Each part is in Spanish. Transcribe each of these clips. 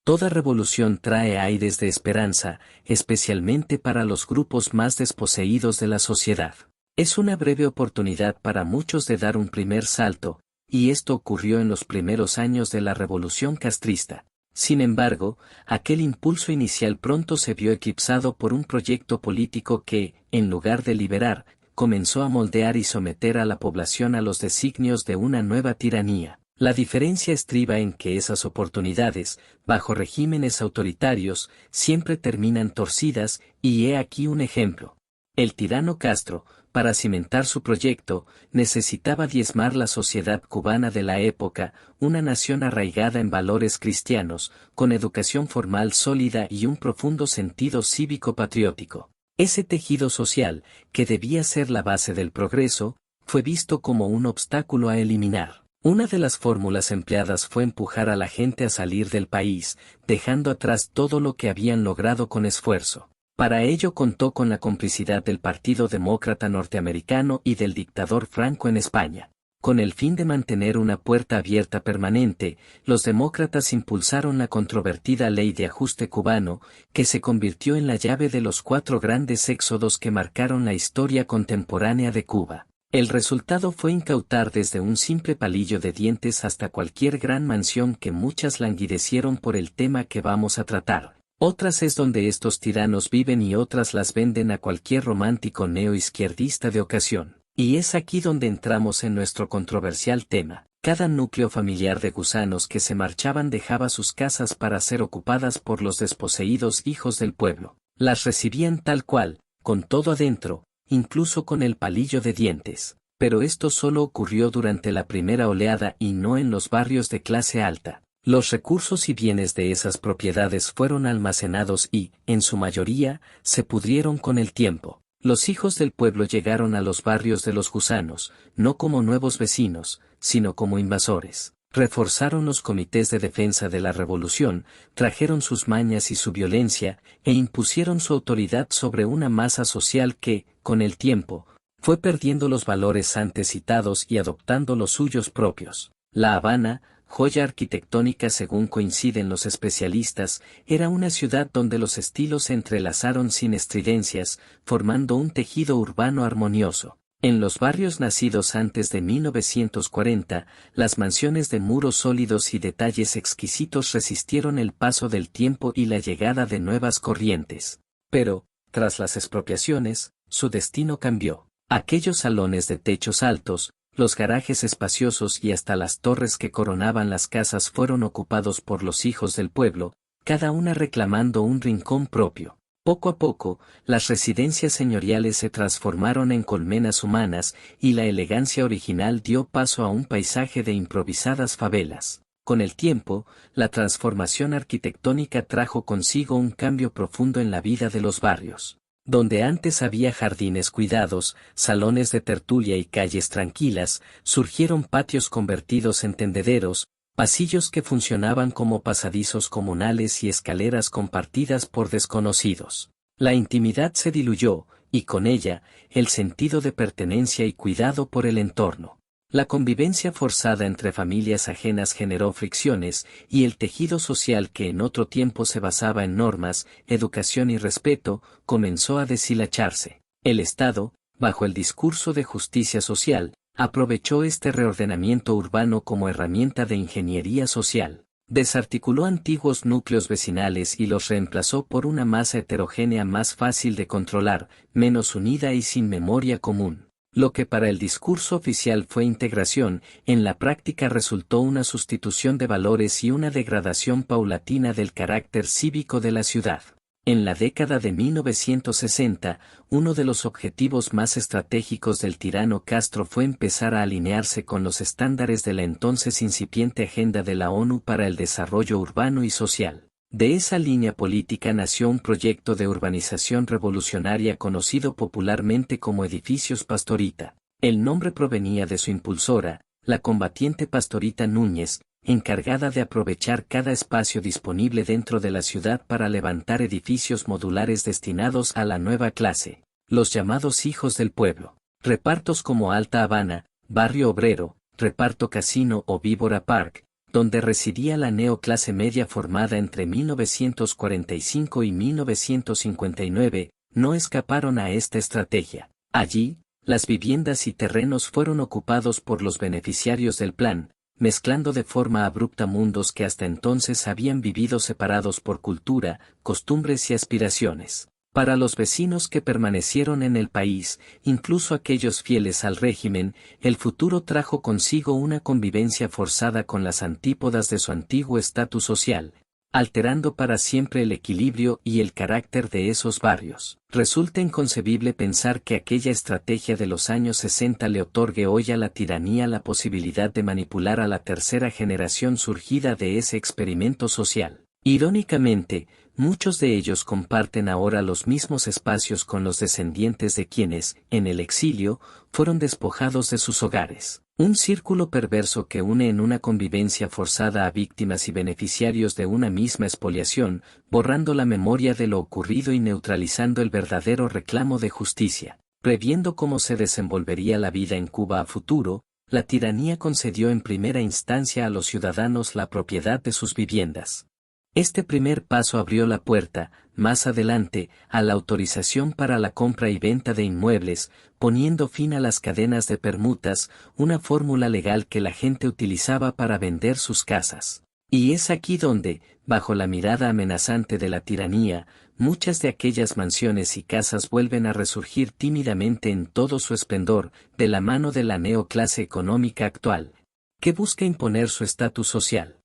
Toda revolución trae aires de esperanza, especialmente para los grupos más desposeídos de la sociedad. Es una breve oportunidad para muchos de dar un primer salto, y esto ocurrió en los primeros años de la revolución castrista. Sin embargo, aquel impulso inicial pronto se vio eclipsado por un proyecto político que, en lugar de liberar, comenzó a moldear y someter a la población a los designios de una nueva tiranía. La diferencia estriba en que esas oportunidades, bajo regímenes autoritarios, siempre terminan torcidas, y he aquí un ejemplo. El tirano Castro, para cimentar su proyecto, necesitaba diezmar la sociedad cubana de la época, una nación arraigada en valores cristianos, con educación formal sólida y un profundo sentido cívico-patriótico. Ese tejido social, que debía ser la base del progreso, fue visto como un obstáculo a eliminar. Una de las fórmulas empleadas fue empujar a la gente a salir del país, dejando atrás todo lo que habían logrado con esfuerzo. Para ello contó con la complicidad del Partido Demócrata Norteamericano y del dictador Franco en España. Con el fin de mantener una puerta abierta permanente, los demócratas impulsaron la controvertida Ley de Ajuste cubano, que se convirtió en la llave de los 4 grandes éxodos que marcaron la historia contemporánea de Cuba. El resultado fue incautar desde un simple palillo de dientes hasta cualquier gran mansión que muchas languidecieron por el tema que vamos a tratar. Otras es donde estos tiranos viven y otras las venden a cualquier romántico neoizquierdista de ocasión. Y es aquí donde entramos en nuestro controversial tema. Cada núcleo familiar de gusanos que se marchaban dejaba sus casas para ser ocupadas por los desposeídos hijos del pueblo. Las recibían tal cual, con todo adentro, incluso con el palillo de dientes. Pero esto solo ocurrió durante la primera oleada y no en los barrios de clase alta. Los recursos y bienes de esas propiedades fueron almacenados y, en su mayoría, se pudrieron con el tiempo. Los hijos del pueblo llegaron a los barrios de los gusanos, no como nuevos vecinos, sino como invasores. Reforzaron los comités de defensa de la revolución, trajeron sus mañas y su violencia, e impusieron su autoridad sobre una masa social que, con el tiempo, fue perdiendo los valores antes citados y adoptando los suyos propios. La Habana, joya arquitectónica según coinciden los especialistas, era una ciudad donde los estilos se entrelazaron sin estridencias, formando un tejido urbano armonioso. En los barrios nacidos antes de 1940, las mansiones de muros sólidos y detalles exquisitos resistieron el paso del tiempo y la llegada de nuevas corrientes. Pero, tras las expropiaciones, su destino cambió. Aquellos salones de techos altos, los garajes espaciosos y hasta las torres que coronaban las casas fueron ocupados por los hijos del pueblo, cada una reclamando un rincón propio. Poco a poco, las residencias señoriales se transformaron en colmenas humanas, y la elegancia original dio paso a un paisaje de improvisadas favelas. Con el tiempo, la transformación arquitectónica trajo consigo un cambio profundo en la vida de los barrios. Donde antes había jardines cuidados, salones de tertulia y calles tranquilas, surgieron patios convertidos en tendederos, pasillos que funcionaban como pasadizos comunales y escaleras compartidas por desconocidos. La intimidad se diluyó, y con ella, el sentido de pertenencia y cuidado por el entorno. La convivencia forzada entre familias ajenas generó fricciones, y el tejido social que en otro tiempo se basaba en normas, educación y respeto, comenzó a deshilacharse. El Estado, bajo el discurso de justicia social, aprovechó este reordenamiento urbano como herramienta de ingeniería social. Desarticuló antiguos núcleos vecinales y los reemplazó por una masa heterogénea más fácil de controlar, menos unida y sin memoria común. Lo que para el discurso oficial fue integración, en la práctica resultó una sustitución de valores y una degradación paulatina del carácter cívico de la ciudad. En la década de 1960, uno de los objetivos más estratégicos del tirano Castro fue empezar a alinearse con los estándares de la entonces incipiente Agenda de la ONU para el Desarrollo Urbano y Social. De esa línea política nació un proyecto de urbanización revolucionaria conocido popularmente como Edificios Pastorita. El nombre provenía de su impulsora, la combatiente Pastorita Núñez, encargada de aprovechar cada espacio disponible dentro de la ciudad para levantar edificios modulares destinados a la nueva clase, los llamados hijos del pueblo. Repartos como Alta Habana, Barrio Obrero, Reparto Casino o Víbora Park, donde residía la neoclase media formada entre 1945 y 1959, no escaparon a esta estrategia. Allí, las viviendas y terrenos fueron ocupados por los beneficiarios del plan, mezclando de forma abrupta mundos que hasta entonces habían vivido separados por cultura, costumbres y aspiraciones. Para los vecinos que permanecieron en el país, incluso aquellos fieles al régimen, el futuro trajo consigo una convivencia forzada con las antípodas de su antiguo estatus social, alterando para siempre el equilibrio y el carácter de esos barrios. Resulta inconcebible pensar que aquella estrategia de los años 60 le otorgue hoy a la tiranía la posibilidad de manipular a la tercera generación surgida de ese experimento social. Irónicamente, muchos de ellos comparten ahora los mismos espacios con los descendientes de quienes, en el exilio, fueron despojados de sus hogares. Un círculo perverso que une en una convivencia forzada a víctimas y beneficiarios de una misma expoliación, borrando la memoria de lo ocurrido y neutralizando el verdadero reclamo de justicia. Previendo cómo se desenvolvería la vida en Cuba a futuro, la tiranía concedió en primera instancia a los ciudadanos la propiedad de sus viviendas. Este primer paso abrió la puerta, más adelante, a la autorización para la compra y venta de inmuebles, poniendo fin a las cadenas de permutas, una fórmula legal que la gente utilizaba para vender sus casas. Y es aquí donde, bajo la mirada amenazante de la tiranía, muchas de aquellas mansiones y casas vuelven a resurgir tímidamente en todo su esplendor, de la mano de la neoclase económica actual, que busca imponer su estatus social.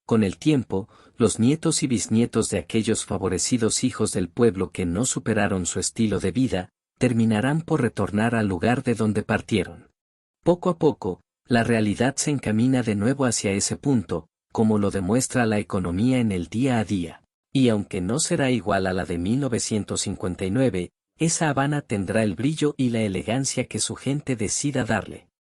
Con el tiempo, los nietos y bisnietos de aquellos favorecidos hijos del pueblo que no superaron su estilo de vida, terminarán por retornar al lugar de donde partieron. Poco a poco, la realidad se encamina de nuevo hacia ese punto, como lo demuestra la economía en el día a día. Y aunque no será igual a la de 1959, esa Habana tendrá el brillo y la elegancia que su gente decida darle.